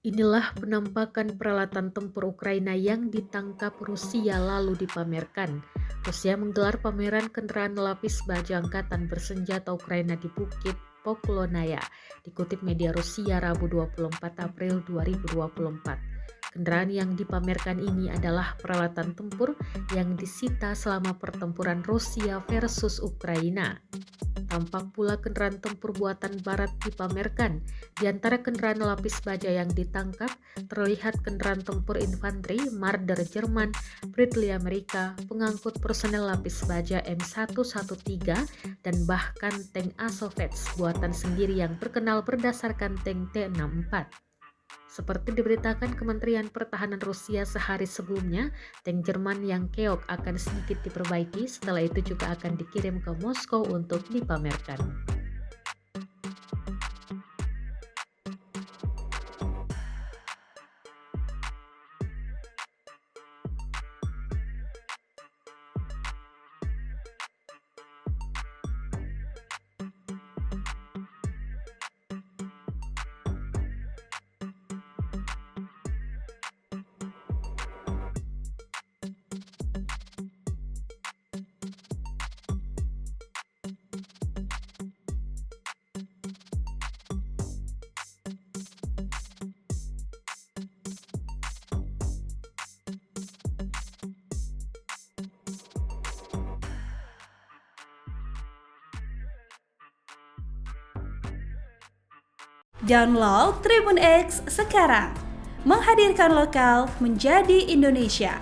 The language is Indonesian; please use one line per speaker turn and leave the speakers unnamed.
Inilah penampakan peralatan tempur Ukraina yang ditangkap Rusia lalu dipamerkan. Rusia menggelar pameran kendaraan lapis baja angkatan bersenjata Ukraina di Bukit Poklonaya, dikutip media Rusia Rabu 24 April 2024. Kendaraan yang dipamerkan ini adalah peralatan tempur yang disita selama pertempuran Rusia versus Ukraina. Tampak pula kendaraan tempur buatan barat dipamerkan. Di antara kendaraan lapis baja yang ditangkap, terlihat kendaraan tempur infanteri Marder Jerman, Bradley Amerika, pengangkut personel lapis baja M113, dan bahkan tank Azovets buatan sendiri yang terkenal berdasarkan tank T-64. Seperti diberitakan Kementerian Pertahanan Rusia sehari sebelumnya, tank Jerman yang keok akan sedikit diperbaiki, setelah itu juga akan dikirim ke Moskow untuk dipamerkan.
Download Tribun X sekarang, menghadirkan lokal menjadi Indonesia.